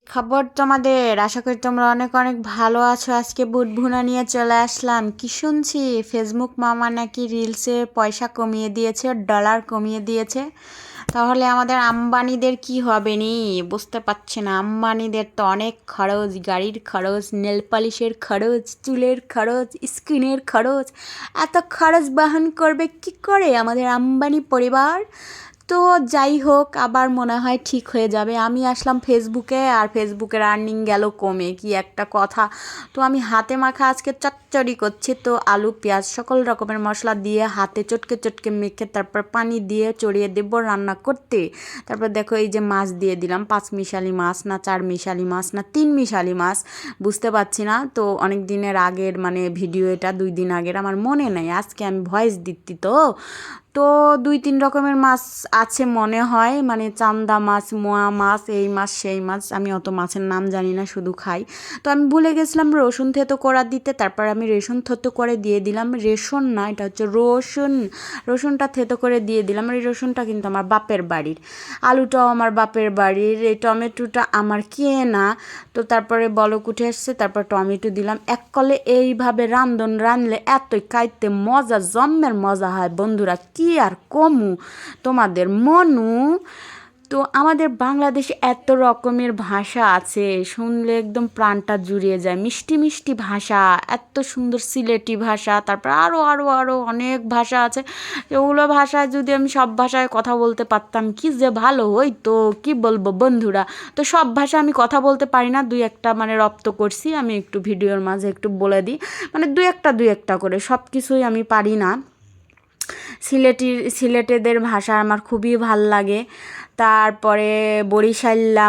খবর তোমাদের, আশা করি তোমরা অনেক অনেক ভালো আছো। আজকে বুট ভুনা নিয়ে চলে আসলাম। কি শুনছি ফেসবুক মামা নাকি রিলসে পয়সা কমিয়ে দিয়েছে, ডলার কমিয়ে দিয়েছে। তাহলে আমাদের আম্বানিদের কি হবে নি বুঝতে পারছি না। আম্বানিদের তো অনেক খরচ, গাড়ির খরচ, নেল পালিশের খরচ, চুলের খরচ, স্কিনের খরচ। এত খরচ বহন করবে কি করে আমাদের আম্বানি পরিবার? তো যাই হোক, আবার মনে হয় ঠিক হয়ে যাবে। আমি আসলাম ফেসবুকে, আর ফেসবুকের আর্নিং গেল কমে, কি একটা কথা। তো আমি হাতে মাখা আজকে চচ্চড়ি করছি। তো আলু পেঁয়াজ সকল রকমের মশলা দিয়ে হাতে চটকে চটকে মেখে তারপর পানি দিয়ে চড়িয়ে দেব রান্না করতে। তারপর দেখো এই যে মাছ দিয়ে দিলাম, 5 মিশালি মাছ না 4 মিশালি মাছ না 3 মিশালি মাছ বুঝতে পারছি না। তো অনেক দিনের আগের মানে ভিডিও, এটা 2 দিন আগের, আমার মনে নেই। আজকে আমি ভয়েস দিচ্ছি তো 2-3 রকমের মাছ আছে মনে হয়, মানে চান্দা মাছ, মোয়া মাছ, এই মাছ সেই মাছ। আমি অত মাছের নাম জানি না, শুধু খাই। তো আমি ভুলে গেছিলাম রসুন থেতো করা দিতে। তারপর আমি রসুন থেতো করে দিয়ে দিলাম, রেশন না এটা হচ্ছে রসুন, রসুনটা থেতো করে দিয়ে দিলাম। এই রসুনটা কিন্তু আমার বাপের বাড়ির, আলুটাও আমার বাপের বাড়ির, এই টমেটোটা আমার কেনা। তো তারপরে বলক উঠে আসছে, তারপর টমেটো দিলাম। এক কলে এইভাবে রানলে এতই খাইতে মজা, জম্মের মজা হয় বন্ধুরা, কি আর কমু তোমাদের মনু। তো আমাদের বাংলাদেশে এত রকমের ভাষা আছে, শুনলে একদম প্রাণটা জুড়িয়ে যায়। মিষ্টি মিষ্টি ভাষা, এত সুন্দর সিলেটি ভাষা, তারপর আরও আরও আরও অনেক ভাষা আছে। ওগুলো ভাষায় যদি আমি সব ভাষায় কথা বলতে পারতাম কি যে ভালো হইতো, কি বলবো বন্ধুরা। তো সব ভাষা আমি কথা বলতে পারি না, 2-1টা মানে রপ্ত করছি। আমি একটু ভিডিওর মাঝে একটু বলে দিই, মানে 2-1টা করে, সব কিছুই আমি পারি না। সিলেটেদের ভাষা আমার খুবই ভাল লাগে। তারপরে বরিশালরা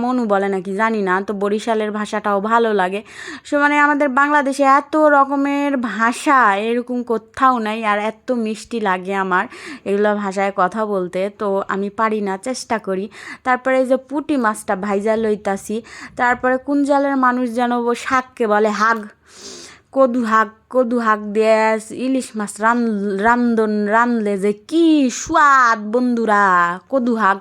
মনু বলে নাকি জানি না। তো বরিশালের ভাষাটাও ভালো লাগে। মানে আমাদের বাংলাদেশে এত রকমের ভাষা এরকম কোথাও নাই, আর এত মিষ্টি লাগে আমার এগুলো ভাষায় কথা বলতে। তো আমি পারি না, চেষ্টা করি। তারপরে এই যে পুঁটি মাছটা ভাইজা লইতাছি। তারপরে কুঞ্জালের মানুষ যেন শাককে বলে হাগ, কদু হাক দিয়ে ইলিশ মাছ রানলে যে কি স্বাদ বন্ধুরা, কদু হাক।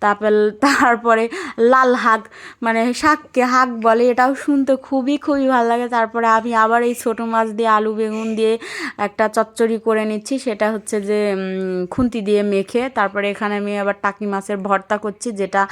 তারপরে লাল হাক, মানে শাককে হাক বলে, এটাও শুনতে খুবই খুবই ভালো লাগে। তারপরে আমি আবার এই ছোটো মাছ দিয়ে আলু বেগুন দিয়ে একটা চচ্চড়ি করে নিচ্ছি, সেটা হচ্ছে যে খুন্তি দিয়ে মেখে। তারপরে এখানে আমি আবার টাকি মাছের ভর্তা করছি, যেটা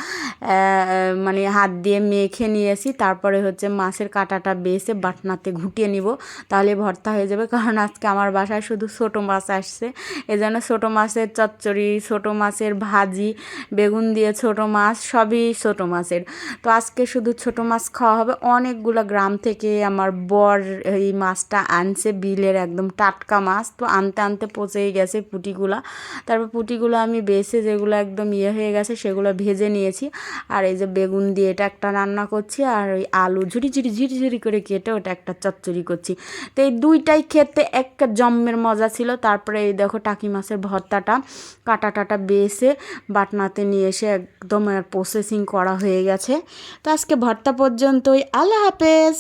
মানে হাত দিয়ে মেখে নিয়েছি। তারপরে হচ্ছে মাছের কাঁটাটা বেছে বাটনাতে ঘুটিয়ে নিব, তাহলে ভর্তা হয়ে যাবে। কারণ আজকে আমার বাসায় শুধু ছোটো মাছ আসছে, এজন্য ছোটো মাছের চচ্চড়ি, ছোটো মাছের ভাজি, বেগুন দিয়ে ছোটো মাছ, সবই ছোটো মাছের। তো আজকে শুধু ছোটো মাছ খাওয়া হবে। অনেকগুলো গ্রাম থেকে আমার বর এই মাছটা আনছে, বিলের একদম টাটকা মাছ। তো আনতে আনতে পচেই গেছে পুঁটিগুলা। তারপর পুঁটিগুলো আমি বেছে, যেগুলো একদম হয়ে গেছে সেগুলো ভেজে নিয়েছি। আর এই যে বেগুন দিয়ে এটা একটা রান্না করছি, আর ওই আলু ঝুরি করে কেটে ওটা একটা চচ্চড়ি করছি। তো এই দুইটাই খেতে একটা জম্মের মজা ছিল। তারপরে এই দেখো টাকি মাছের ভর্তাটা কাটা বেছে বাটনাতে নিয়ে এসে একদম প্রসেসিং করা হয়ে গেছে। তো আজকে ভর্তা পর্যন্তই, আল্লাহ হাফেজ।